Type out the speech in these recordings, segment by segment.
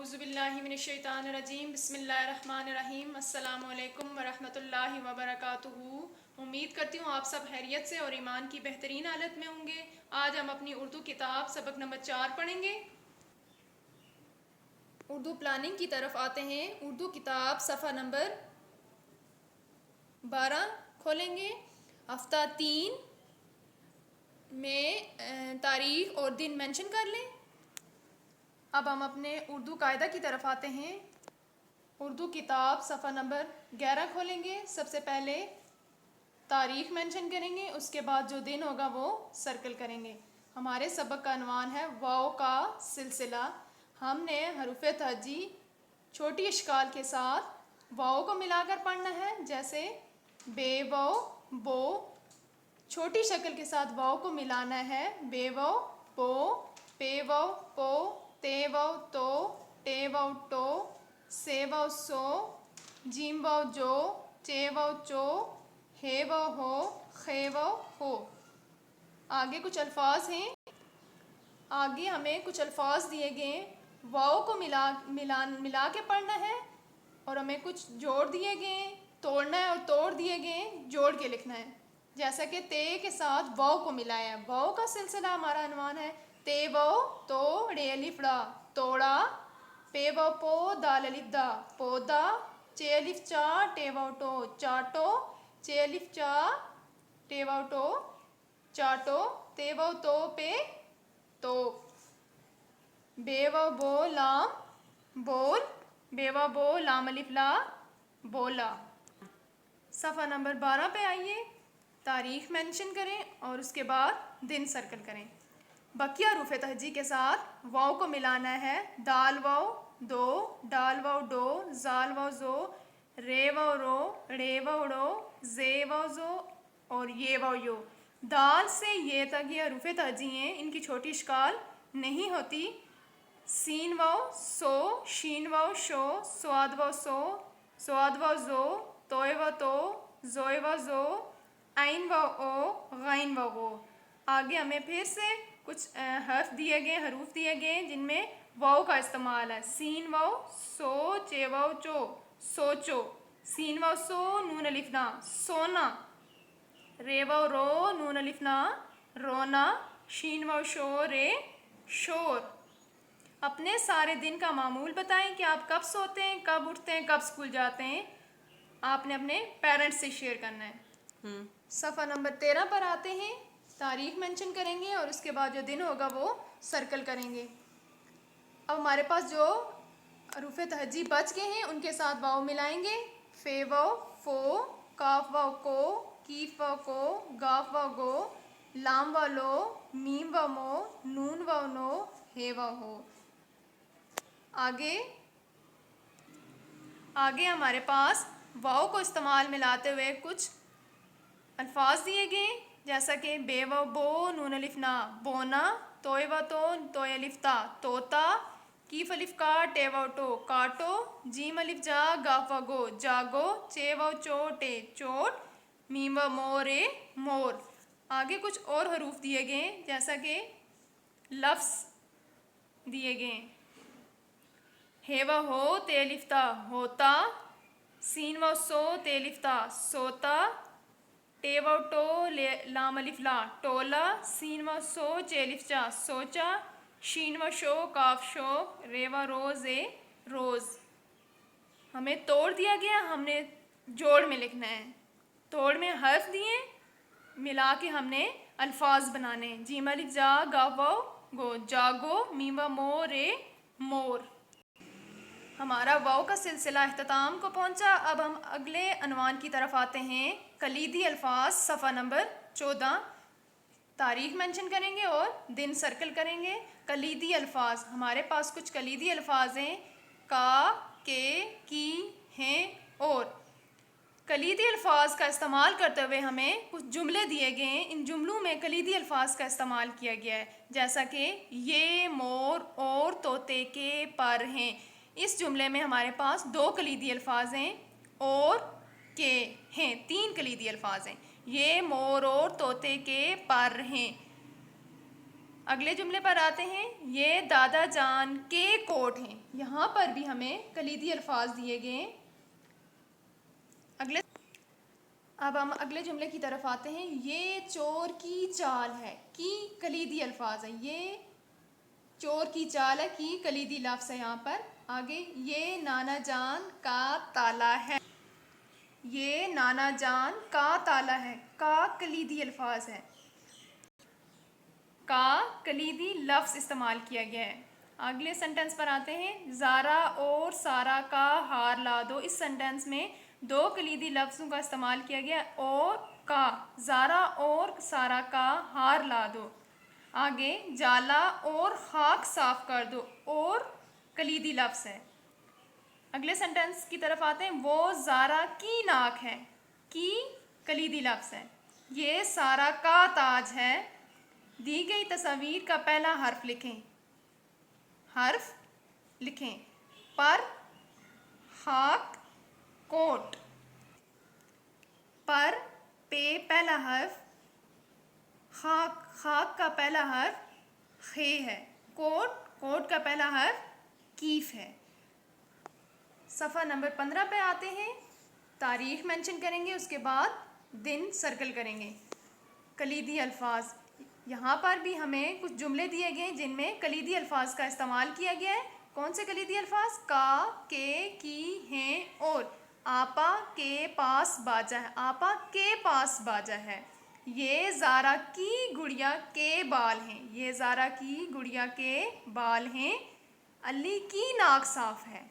اعوذ باللہ من الشیطان الرجیم بسم اللہ الرحمن الرحیم السلام علیکم ورحمۃ اللہ وبرکاتہ۔ امید کرتی ہوں آپ سب خیریت سے اور ایمان کی بہترین حالت میں ہوں گے۔ آج ہم اپنی اردو کتاب سبق نمبر 4 پڑھیں گے۔ اردو پلاننگ کی طرف آتے ہیں۔ اردو کتاب صفحہ نمبر 12 کھولیں گے۔ ہفتہ 3 میں تاریخ اور دن مینشن کر لیں۔ اب ہم اپنے اردو قاعدہ کی طرف آتے ہیں۔ اردو کتاب صفحہ نمبر 11 کھولیں گے۔ سب سے پہلے تاریخ مینشن کریں گے، اس کے بعد جو دن ہوگا وہ سرکل کریں گے۔ ہمارے سبق کا عنوان ہے واؤ کا سلسلہ۔ ہم نے حروف تہجی چھوٹی اشکال کے ساتھ واؤ کو ملا کر پڑھنا ہے، جیسے بے واؤ بو۔ چھوٹی شکل کے ساتھ واؤ کو ملانا ہے، بے واؤ بو، پے واؤ پو، تے واؤ تو، ٹے واؤ ٹو، سے واؤ سو، جیم واؤ جو، چے واؤ چو، ہے واؤ ہو، خے واؤ ہو۔ آگے کچھ الفاظ ہیں۔ آگے ہمیں کچھ الفاظ دیے گئے، واؤ کو ملا کے پڑھنا ہے اور ہمیں کچھ جوڑ دیے گئے، توڑنا ہے اور توڑ دیے گئے جوڑ کے لکھنا ہے۔ جیسا کہ تے کے ساتھ واؤ کو ملایا ہے۔ واؤ کا سلسلہ ہمارا عنوان ہے تے واؤ تو ڑے الف ڑا توڑا، پے واؤ پو دال الف دا پودا، چے الف چا ٹے واؤ ٹو چاٹو، چے الف چا ٹے واؤ ٹو چاٹو، تے واؤ تو پے تو، بے واؤ بو لام بول، بے واؤ بو لام الف لا بولا۔ صفحہ نمبر 12 پہ آئیے۔ تاریخ مینشن کریں اور اس کے بعد دن سرکل کریں۔ بقیہ حروف تہجی کے ساتھ واؤ کو ملانا ہے، دال واؤ دو، ڈال واؤ ڈو، زال واؤ زو، رے واؤ رو، ڑے واؤ ڑو، زے واؤ زو اور یہ واؤ یو۔ دال سے یہ تک یہ حروف تہجی ہیں، ان کی چھوٹی اشکال نہیں ہوتی۔ سین واؤ سو، شین واؤ شو، سواد واؤ سو، سواد واؤ زو، توئے واؤ تو، زوئے واؤ زو، عین واؤ او، غین واؤ غو۔ آگے ہمیں پھر سے کچھ حروف دیے گئے جن میں واؤ کا استعمال ہے۔ سین واؤ سو، چے واؤ چو، سوچو، سین واؤ سو، نون الف نا سونا، رے واؤ رو، نون الف نا رونا، شین واؤ شو رے شور۔ اپنے سارے دن کا معمول بتائیں کہ آپ کب سوتے ہیں، کب اٹھتے ہیں، کب اسکول جاتے ہیں۔ آپ نے اپنے پیرنٹس سے شیئر کرنا ہے۔ صفحہ نمبر 13 پر آتے ہیں۔ تاریخ مینشن کریں گے اور اس کے بعد جو دن ہوگا وہ سرکل کریں گے۔ اب ہمارے پاس جو حروف تہجی بچ گئے ہیں ان کے ساتھ واؤ ملائیں گے۔ فے واؤ فو، کاف واؤ کو، کیف واؤ کو، گاف واؤ گو، لام واؤ لو، میم واؤ مو، نون واؤ نو، ہے واؤ ہو۔ آگے ہمارے پاس واؤ کو استعمال ملاتے ہوئے کچھ الفاظ دیے گئے، جیسا کہ بے واؤ بو، نون الف نا بونا، توئے واؤ تو، توئے الف تا توتا، کیف الف کا ٹے واؤ ٹو کاٹو، جیم الف جا گاف واؤ گو جاگو، چے واؤ چو ٹے چوٹ، میم واؤ مو رے مور۔ آگے کچھ اور حروف دیے گئے جیسا کہ لفظ دیے گئے، ہے واؤ ہو تے الف تا ہوتا، سین واؤ سو تے الف تا سوتا، ٹے واؤ ٹو لام الف لا ٹولا، سین واؤ سو چے الف چا سوچا، شین واؤ شو کاف شو، رے واؤ روز اے روز۔ ہمیں توڑ دیا گیا، ہم نے جوڑ میں لکھنا ہے۔ توڑ میں حرف دیے، ملا کے ہم نے الفاظ بنانے، جیم الف جا گاف واؤ گو جاگو، میم واؤ مو رے مور۔ ہمارا واؤ کا سلسلہ اختتام کو پہنچا۔ اب ہم اگلے عنوان کی طرف آتے ہیں، کلیدی الفاظ صفحہ نمبر 14۔ تاریخ مینشن کریں گے اور دن سرکل کریں گے۔ کلیدی الفاظ، ہمارے پاس کچھ کلیدی الفاظ ہیں، کا، کے، کی، ہیں اور۔ کلیدی الفاظ کا استعمال کرتے ہوئے ہمیں کچھ جملے دیے گئے ہیں، ان جملوں میں کلیدی الفاظ کا استعمال کیا گیا ہے، جیسا کہ یہ مور اور طوطے کے پر ہیں۔ اس جملے میں ہمارے پاس 2 کلیدی الفاظ ہیں اور کے ہیں، 3 کلیدی الفاظ ہیں۔ یہ مور اور طوطے کے پر ہیں۔ اگلے جملے پر آتے ہیں، یہ دادا جان کے کوٹ ہیں۔ یہاں پر بھی ہمیں کلیدی الفاظ دیے گئے۔ اب ہم اگلے جملے کی طرف آتے ہیں، یہ چور کی چال ہے۔ کی کلیدی الفاظ ہے، یہ چور کی چال ہے، کی کلیدی لفظ ہے یہاں پر۔ آگے، یہ نانا جان کا تالا ہے۔ یہ نانا جان کا تالا ہے، کا کلیدی الفاظ ہے، کا کلیدی لفظ استعمال کیا گیا ہے۔ اگلے سینٹنس پر آتے ہیں، زارا اور سارا کا ہار لا دو۔ اس سینٹنس میں دو کلیدی لفظوں کا استعمال کیا گیا ہے، اور کا، زارا اور سارا کا ہار لا دو۔ آگے، جالا اور خاک صاف کر دو، اور کلیدی لفظ ہے۔ اگلے سینٹنس کی طرف آتے ہیں، وہ زارا کی ناک ہے۔ کی کلیدی لفظ ہے۔ یہ سارا کا تاج ہے۔ دی گئی تصاویر کا پہلا حرف لکھیں۔ حرف لکھیں۔ پر، خاک، کوٹ۔ پر، پہ پہلا حرف، خاک کا پہلا حرف خے ہے، کوٹ کا پہلا حرف کیف ہے۔ صفحہ نمبر 15 پہ آتے ہیں، تاریخ مینشن کریں گے، اس کے بعد دن سرکل کریں گے۔ کلیدی الفاظ، یہاں پر بھی ہمیں کچھ جملے دیے گئے جن میں کلیدی الفاظ کا استعمال کیا گیا ہے۔ کون سے کلیدی الفاظ؟ کا، کے، کی، ہیں، اور۔ آپا کے پاس باجا ہے، آپا کے پاس باجا ہے۔ یہ زارا کی گڑیا کے بال ہیں، یہ زارا کی گڑیا کے بال ہیں۔ علی کی ناک صاف ہے۔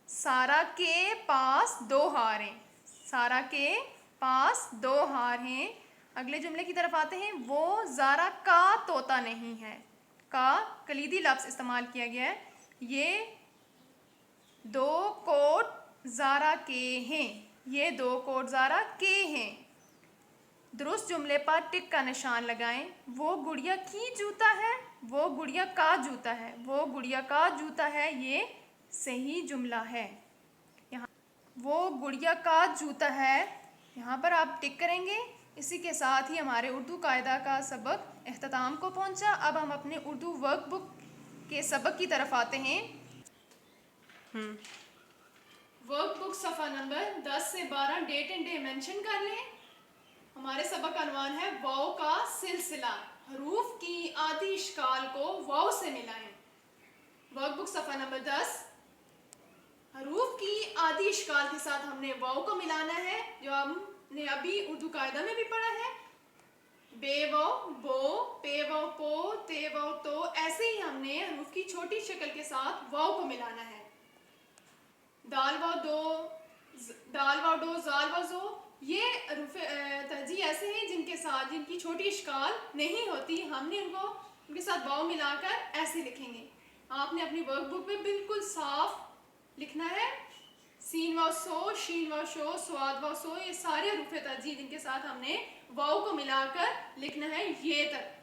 سارا کے پاس دو ہار ہیں، سارا کے پاس دو ہار ہیں۔ اگلے جملے کی طرف آتے ہیں، وہ زارا کا طوطا نہیں ہے۔ کا کلیدی لفظ استعمال کیا گیا ہے۔ یہ دو کوٹ زارا کے ہیں، یہ دو کوٹ زارا کے ہیں۔ درست جملے پر ٹک کا نشان لگائیں۔ وہ گڑیا کی جوتا ہے، وہ گڑیا کا جوتا ہے، وہ گڑیا کا جوتا ہے، یہ صحیح جملہ ہے۔ وہ گڑیا کا جوتا ہے، یہاں پر آپ ٹک کریں گے۔ اسی کے ساتھ ہی ہمارے اردو قاعدہ کا سبق اختتام کو پہنچا۔ اب ہم اپنے اردو ورک بک کے سبق کی طرف آتے ہیں۔ ورک بک صفحہ نمبر 10 سے 12 ڈیٹ اینڈ ڈے مینشن کر لیں۔ ہمارے سبق کا عنوان ہے واؤ کا سلسلہ، حروف کی آدھی اشکال کو واؤ سے ملائیں۔ ورک بک صفحہ نمبر 10، حروف کی آدھی اشکال کے ساتھ ہم نے واؤ کو ملانا ہے، جو ہم نے ابھی اردو قاعدہ میں بھی پڑھا ہے۔ بے واؤ بو، پے واؤ پو، تے واؤ تو، ایسے ہی ہم نے حروف کی چھوٹی شکل کے ساتھ واؤ کو ملانا ہے۔ دال واؤ دو، دال واؤ ڈو، زال واؤ زو، یہ حروف تہجی ایسے ہیں جن کی چھوٹی اشکال نہیں ہوتی، ہم نے ان کے ساتھ واؤ ملا کر ایسے لکھیں گے۔ آپ نے اپنی ورک بک میں بالکل صاف لکھنا ہے۔ سین واؤ سو، شین واؤ شو، سواد واؤ سو، یہ سارے حروف تہجی جن کے ساتھ ہم نے واؤ کو ملا کر لکھنا ہے یہ تک۔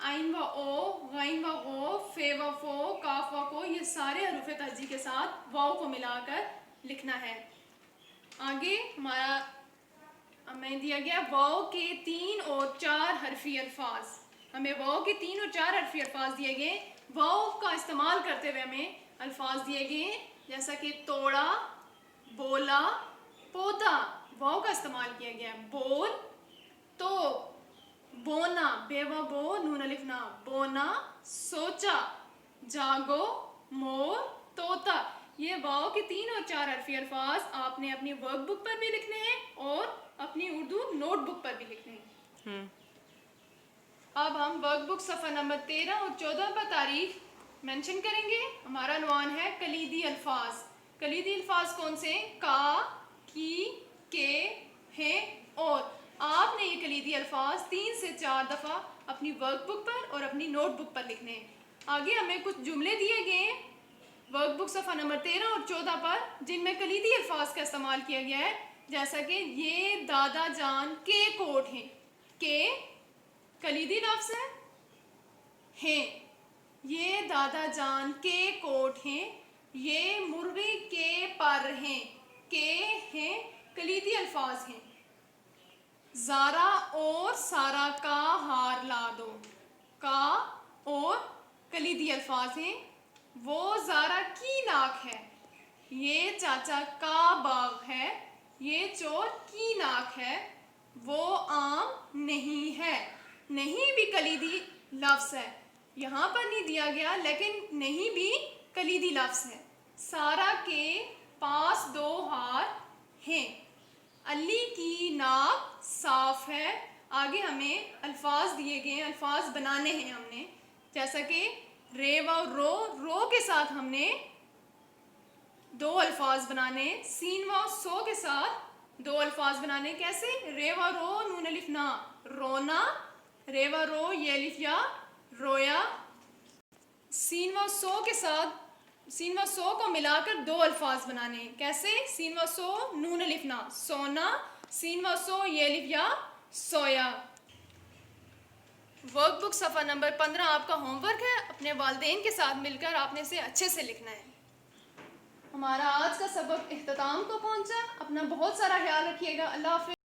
عین واؤ او، غین واؤ غو، فے واؤ فو، کاف واؤ کو، یہ سارے حروف تہجی کے ساتھ واؤ کو ملا کر لکھنا ہے۔ آگے ہمیں دیا گیا واؤ کے 3 اور 4 حرفی الفاظ۔ ہمیں واؤ کے 3 اور 4 حرفی الفاظ دیے گئے۔ واؤ کا استعمال کرتے ہوئے ہمیں الفاظ دیے گئے جیسا کہ توڑا، بولا، پودا۔ واؤ کا استعمال کیا گیا ہے۔ بول، تو، بونا، بے واؤ بو، نون الف نا، بونا، سوچا، جاگو، مور، طوطا۔ یہ واؤ کے 3 اور 4 حرفی الفاظ آپ نے اپنی ورک بک پر بھی لکھنے ہیں اور اپنی اردو نوٹ بک پر بھی لکھنے ہیں۔ اب ہم ورک بک صفحہ نمبر 13 اور 14 پر تاریخ مینشن کریں گے۔ ہمارا عنوان ہے کلیدی الفاظ۔ کلیدی الفاظ کون سے؟ کا، کی، کے، ہیں، اور۔ آپ نے یہ کلیدی الفاظ 3 سے 4 دفعہ اپنی ورک بک پر اور اپنی نوٹ بک پر لکھنے ہیں۔ آگے ہمیں کچھ جملے دیے گئے ہیں ورک بک صفحہ نمبر 13 اور 14 پر، جن میں کلیدی الفاظ کا استعمال کیا گیا ہے، جیسا کہ یہ دادا جان کے کوٹ ہیں۔ کے کلیدی لفظ ہے۔ ہیں، یہ دادا جان کے کوٹ ہیں۔ یہ مرغی کے پر ہیں۔ کے، ہیں، کلیدی الفاظ ہیں۔ زارا اور سارا کا ہار لا دو. کا اور کلیدی الفاظ ہیں. وہ زارا کی ناک ہے. یہ چاچا کا باغ ہے. یہ چور کی ناک ہے. وہ آم نہیں ہے. نہیں بھی کلیدی لفظ ہے. یہاں پر نہیں دیا گیا لیکن نہیں بھی کلیدی لفظ ہے. سارا کے پاس 2 ہار ہیں. علی کی ناک صاف ہے. آگے ہمیں الفاظ دیے گئے ہیں, الفاظ بنانے ہیں ہم نے, جیسا کہ رے و رو. رو کے ساتھ ہم نے 2 الفاظ بنانے. سین و سو کے ساتھ 2 الفاظ بنانے. کیسے؟ رے و رو نون الف نا رونا. رے و رو یہ الف یا رویا. سین و سو کے ساتھ سین و سو کو ملا کر 2 الفاظ بنانے. کیسے؟ سین و سو نون الف نا سونا. سین و سو یہ الف یا سویا. ورک بک صفحہ نمبر 15 آپ کا ہوم ورک ہے. اپنے والدین کے ساتھ مل کر آپ نے اسے اچھے سے لکھنا ہے. ہمارا آج کا سبق اختتام کو پہنچا. اپنا بہت سارا خیال رکھیے گا. اللہ حافظ.